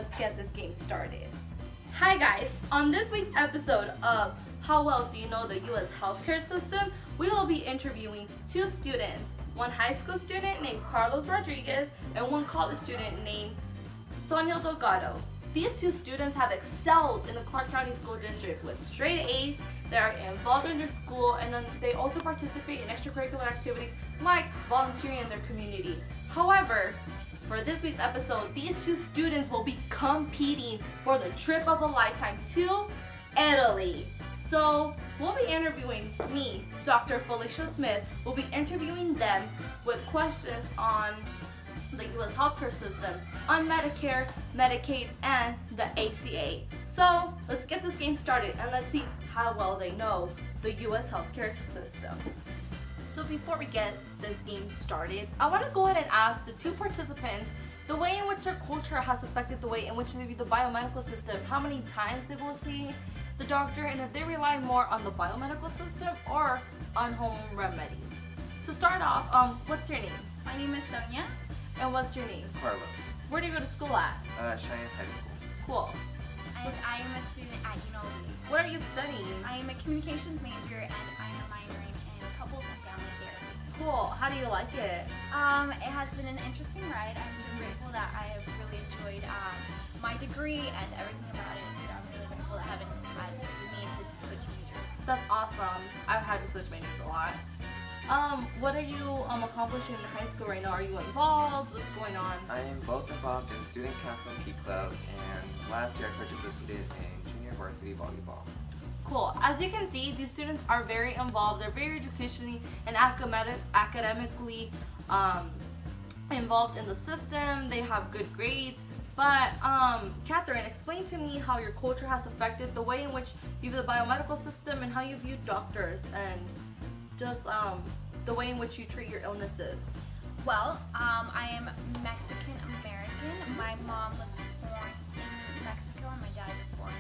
let's get this game started. Hi guys, on this week's episode of How Well Do You Know the U.S. Healthcare System, we will be interviewing two students, one high school student named Carlos Rodriguez and one college student named Sonia Delgado. These two students have excelled in the Clark County School District with straight A's. They are involved in their school, and then they also participate in extracurricular activities like volunteering in their community. However, for this week's episode, these two students will be competing for the trip of a lifetime to Italy. So we'll be interviewing me, Dr. Felicia Smith, will be interviewing them with questions on the U.S. healthcare system, on Medicare, Medicaid, and the HCA. So let's get this game started and let's see how well they know the U.S. healthcare system. So before we get this game started, I want to go ahead and ask the two participants the way in which their culture has affected the way in which they view the biomedical system, how many times they go see the doctor, and if they rely more on the biomedical system or on home remedies. To start off, what's your name? My name is Sonia. And what's your name? Carlos. Where do you go to school at? Cheyenne High School. Cool. And I am a student at UNLV. What are you studying? I am a communications major and I am minoring in couples and family therapy. Cool. How do you like it? It has been an interesting ride. I'm so grateful that I have really enjoyed my degree and everything about it. So I'm really grateful that I haven't had the need to switch majors. That's awesome. I've had to switch majors a lot. What are you accomplishing in high school right now? Are you involved? What's going on? I am both involved in student council and Key Club, and last year I participated in junior varsity volleyball. Cool. As you can see, these students are very involved. They're very educationally and academically involved in the system. They have good grades. But Katherine, explain to me how your culture has affected the way in which you view the biomedical system and how you view doctors and just the way in which you treat your illnesses. Well, I am Mexican American. My mom was born in Mexico and my dad was born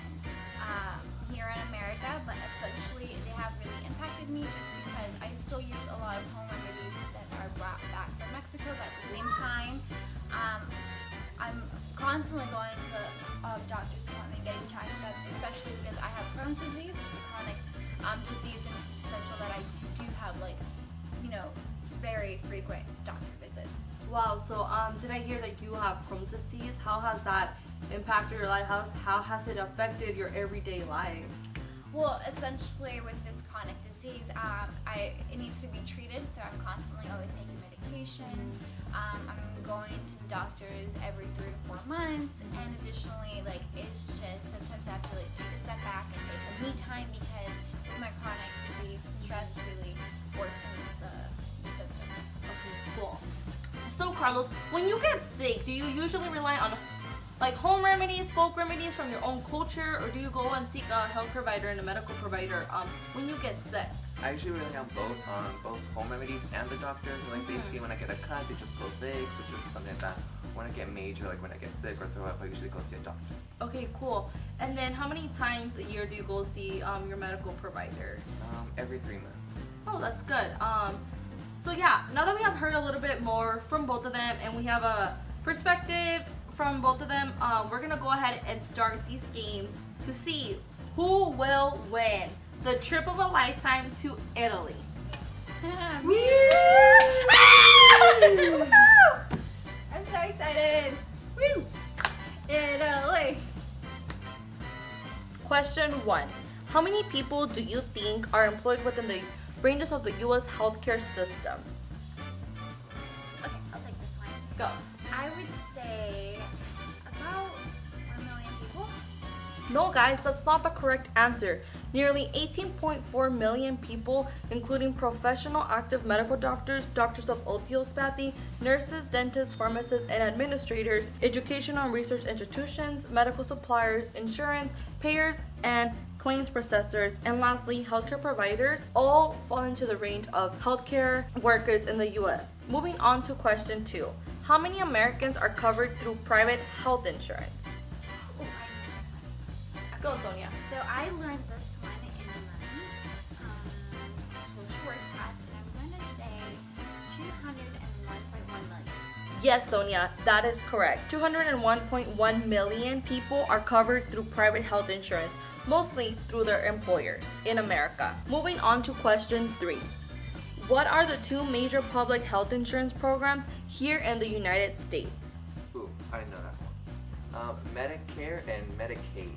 here in America, but essentially they have really impacted me just because I still use a lot of home remedies that are brought back from Mexico, but at the same time, I'm constantly going to the doctor's appointment getting checkups, especially because I have Crohn's disease. It's a chronic disease, and it's essential that I do have very frequent doctor visits. Wow, so did I hear that you have Crohn's disease? How has that impacted your life? How has it affected your everyday life? Well, essentially with this chronic disease, it needs to be treated, so I'm constantly always taking medication. I'm going to the doctors every 3 to 4 months, and additionally, it's just sometimes I have to take a step back and take a me time because with my chronic disease, stress really worsens the symptoms. Okay, cool. So Carlos, when you get sick, do you usually rely on home remedies, folk remedies from your own culture, or do you go and seek a health provider and a medical provider when you get sick? I usually rely on both home remedies and the doctors. Basically when I get a cut, they just close eggs, which is something that when I get major, like when I get sick or throw up, I usually go see a doctor. Okay, cool. And then how many times a year do you go see your medical provider? Every 3 months. Oh, that's good. So yeah, now that we have heard a little bit more from both of them and we have a perspective from both of them, we're gonna go ahead and start these games to see who will win the trip of a lifetime to Italy. I'm so excited. Woo! Italy. Question 1. How many people do you think are employed within the ranges of the U.S. healthcare system? Okay, I'll take this one. Go. I would say about 1 million people. No, guys, that's not the correct answer. Nearly 18.4 million people, including professional active medical doctors, doctors of osteopathy, nurses, dentists, pharmacists, and administrators, educational and research institutions, medical suppliers, insurance, payers, and claims processors, and lastly, healthcare providers, all fall into the range of healthcare workers in the U.S. Moving on to question 2. How many Americans are covered through private health insurance? Oh, I know this one. Go, Sonia. So I learned this one in my social work class, and I'm going to say 201.1 million. Yes, Sonia, that is correct. 201.1 million people are covered through private health insurance, mostly through their employers in America. Moving on to question 3. What are the two major public health insurance programs here in the United States? Ooh, I know that one. Medicare and Medicaid.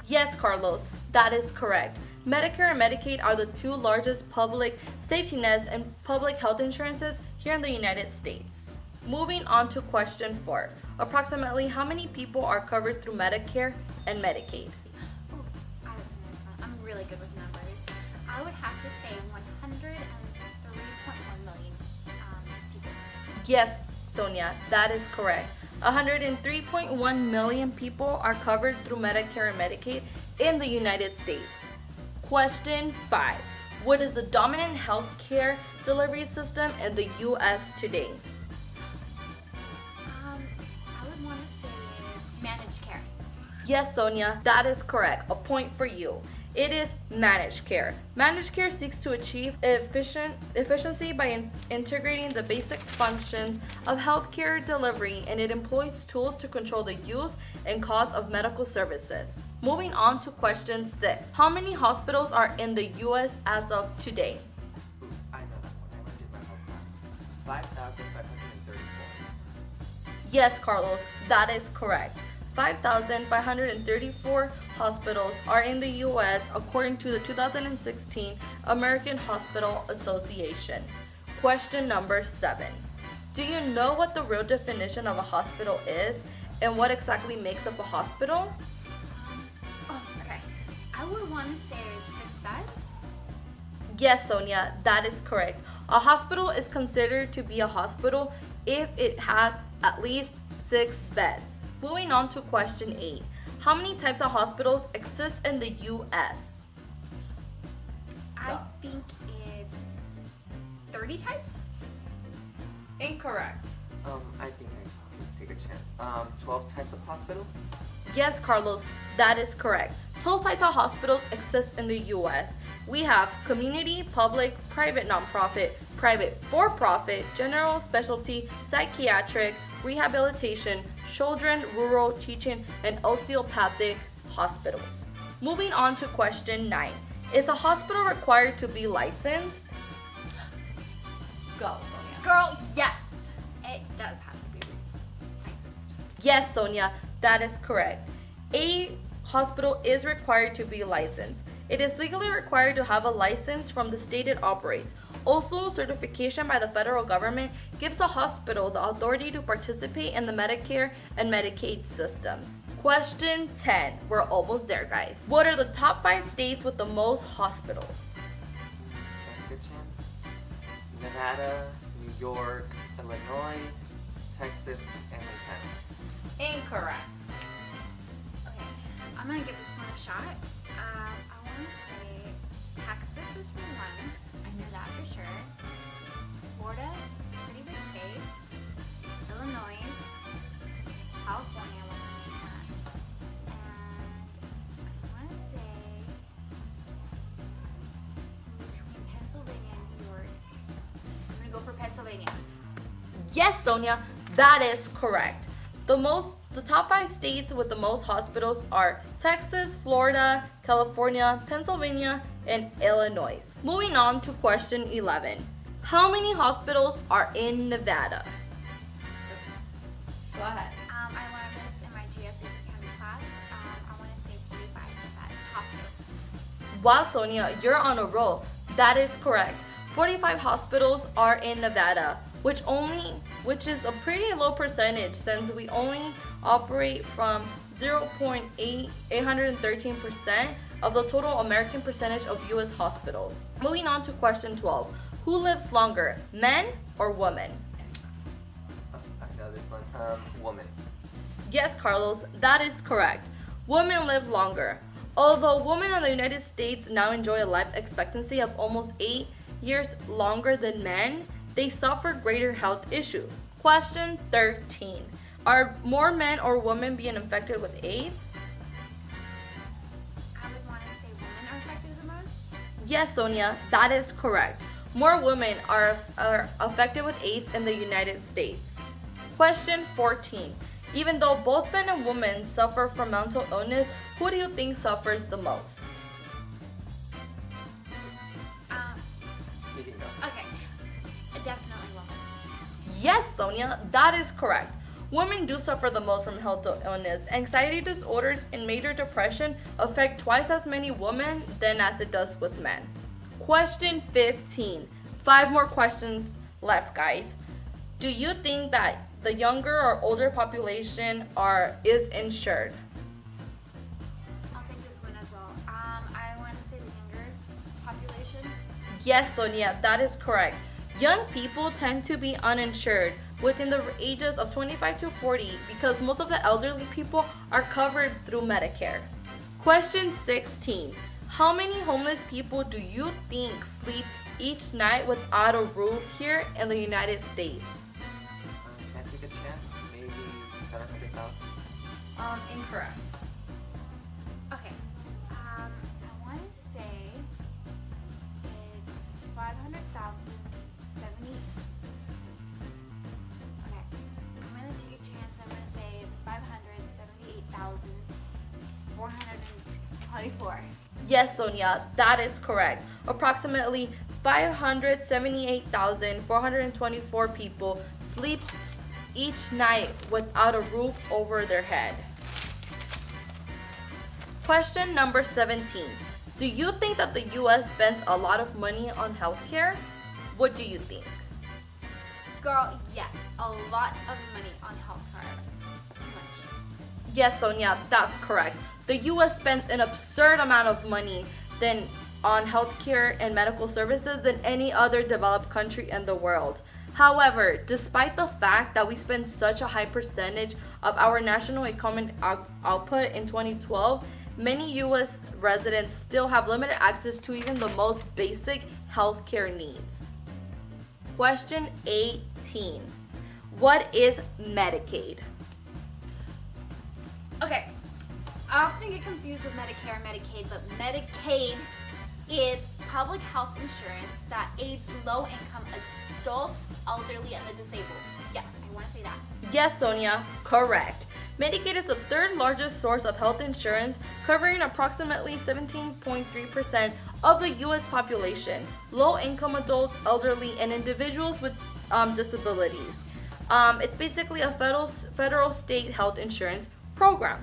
Yes, Carlos, that is correct. Medicare and Medicaid are the two largest public safety nets and public health insurances here in the United States. Moving on to question 4. Approximately how many people are covered through Medicare and Medicaid? Oh, I was in this one. I'm really good with numbers. I would have to say 103.1 million people. Yes, Sonia, that is correct. 103.1 million people are covered through Medicare and Medicaid in the United States. Question 5. What is the dominant healthcare delivery system in the U.S. today? I would want to say it's managed care. Yes, Sonia, that is correct. A point for you. It is managed care. Managed care seeks to achieve efficiency by integrating the basic functions of healthcare delivery, and it employs tools to control the use and cost of medical services. Moving on to question 6. How many hospitals are in the U.S. as of today? Ooh, I know that one. I learned it in my whole class. 5,534. Yes, Carlos, that is correct. 5,534 hospitals are in the U.S. according to the 2016 American Hospital Association. Question number 7. Do you know what the real definition of a hospital is and what exactly makes up a hospital? Okay. I would want to say 6 beds. Yes, Sonia, that is correct. A hospital is considered to be a hospital if it has at least 6 beds. Moving on to question 8. How many types of hospitals exist in the U.S.? I think it's 30 types. Incorrect. I think I can take a chance. 12 types of hospitals? Yes, Carlos, that is correct. 12 types of hospitals exist in the U.S. We have community, public, private nonprofit, private for-profit, general specialty, psychiatric, rehabilitation, children, rural, teaching, and osteopathic hospitals. Moving on to question 9. Is a hospital required to be licensed? Go, Sonia. Girl, yes. It does have to be licensed. Yes, Sonia, that is correct. A hospital is required to be licensed. It is legally required to have a license from the state it operates. Also, certification by the federal government gives a hospital the authority to participate in the Medicare and Medicaid systems. Question 10. We're almost there, guys. What are the top 5 states with the most hospitals? That's a good chance. Nevada, New York, Illinois, Texas, and Montana. Incorrect. Okay. I'm going to give this one a shot. I want to say Texas is for one. I know that for sure. Florida is a pretty big state. Illinois, California, 100%. And I want to say between Pennsylvania and New York. I'm going to go for Pennsylvania. Yes, Sonia, that is correct. The top 5 states with the most hospitals are Texas, Florida, California, Pennsylvania, and Illinois. Moving on to question 11. How many hospitals are in Nevada? Go ahead. I learned this in my GSA Accounting class. I want to say 45 hospitals. Wow, Sonia, you're on a roll. That is correct. 45 hospitals are in Nevada, which is a pretty low percentage since we only operate from 0.813% of the total American percentage of U.S. hospitals. Moving on to question 12. Who lives longer, men or women? I know this one. Woman. Yes, Carlos, that is correct. Women live longer. Although women in the United States now enjoy a life expectancy of almost 8 years longer than men, they suffer greater health issues. Question 13. Are more men or women being infected with AIDS? I would want to say women are affected the most. Yes, Sonia, that is correct. More women are affected with AIDS in the United States. Question 14. Even though both men and women suffer from mental illness, who do you think suffers the most? You can go. Okay. Definitely woman. Yes, Sonia, that is correct. Women do suffer the most from health illness. Anxiety disorders and major depression affect twice as many women than as it does with men. Question 15. 5 more questions left, guys. Do you think that the younger or older population is insured? I'll take this one as well. I want to say the younger population. Yes, Sonia, that is correct. Young people tend to be uninsured within the ages of 25 to 40 because most of the elderly people are covered through Medicare. Question 16. How many homeless people do you think sleep each night without a roof here in the United States? Can I take a chance? Maybe 700,000? Incorrect. Okay. I want to say it's 500,070. Okay. I'm going to take a chance. I'm going to say it's 578,424. Yes, Sonia, that is correct. Approximately 578,424 people sleep each night without a roof over their head. Question number 17. Do you think that the U.S. spends a lot of money on healthcare? What do you think? Girl, yes. A lot of money on healthcare. Too much. Yes, Sonia, that's correct. The U.S. spends an absurd amount of money on healthcare and medical services than any other developed country in the world. However, despite the fact that we spend such a high percentage of our national economic output in 2012, many U.S. residents still have limited access to even the most basic healthcare needs. Question 18. What is Medicaid? Okay. I often get confused with Medicare and Medicaid, but Medicaid is public health insurance that aids low-income adults, elderly, and the disabled. Yes, I want to say that. Yes, Sonia, correct. Medicaid is the third largest source of health insurance, covering approximately 17.3% of the U.S. population, low-income adults, elderly, and individuals with disabilities. It's basically a federal state health insurance program.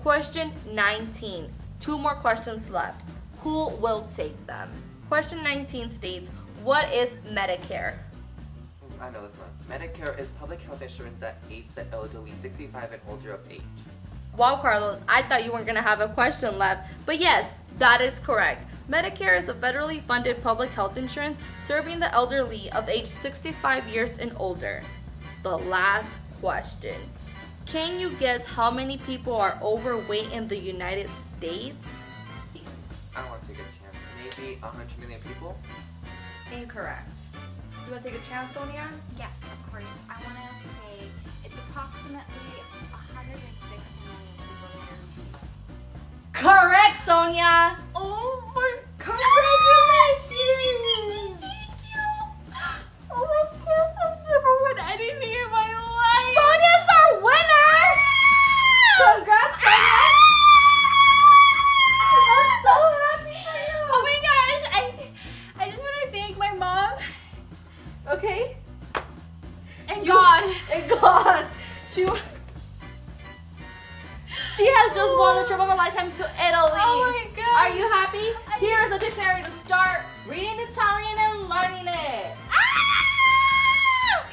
Question 19. 2 more questions left. Who will take them? Question 19 states, what is Medicare? I know this one. Medicare is public health insurance that aids the elderly 65 and older of age. Wow, Carlos, I thought you weren't going to have a question left. But yes, that is correct. Medicare is a federally funded public health insurance serving the elderly of age 65 years and older. The last question. Can you guess how many people are overweight in the United States? I want to take a chance. Maybe 100 million people? Incorrect. Do you want to take a chance, Sonia? Yes, of course. I want to say it's approximately 160 million people that are obese. Correct, Sonia! Oh my Congratulations! Thank you! Oh my gosh, I've never won anything in my life! Sonia's our winner! Congrats, Sonia! I'm so happy for you! Oh my gosh, I just want to thank my mom Okay. and God. And God, she has just won a trip of a lifetime to Italy. Oh my God. Are you happy? Here is a dictionary to start reading Italian and learning it. Ah!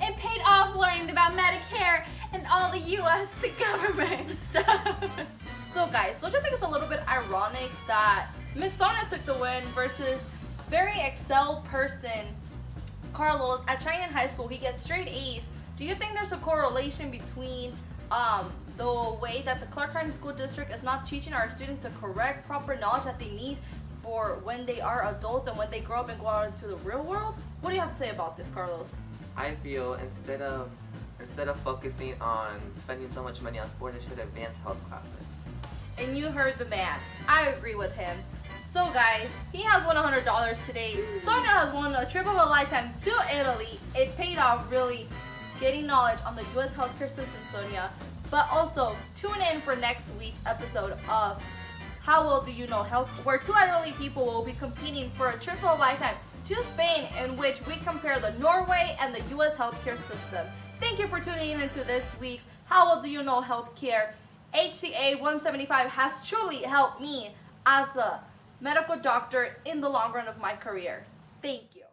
It paid off learning about Medicare and all the U.S. government stuff. So guys, don't you think it's a little bit ironic that Miss Sonia took the win versus very excel person Carlos at Cheyenne High School? He gets straight A's. Do you think there's a correlation between the way that the Clark County School District is not teaching our students the correct, proper knowledge that they need for when they are adults and when they grow up and go out into the real world? What do you have to say about this, Carlos? I feel instead of focusing on spending so much money on sports, they should advance health classes. And you heard the man. I agree with him. So guys, he has won $100 today. Sonia has won a trip of a lifetime to Italy. It paid off really getting knowledge on the U.S. healthcare system, Sonia. But also, tune in for next week's episode of How Well Do You Know Health, where two elderly people will be competing for a trip of a lifetime to Spain, in which we compare the Norway and the U.S. healthcare system. Thank you for tuning in into this week's How Well Do You Know Healthcare. HCA 175 has truly helped me as a medical doctor in the long run of my career. Thank you.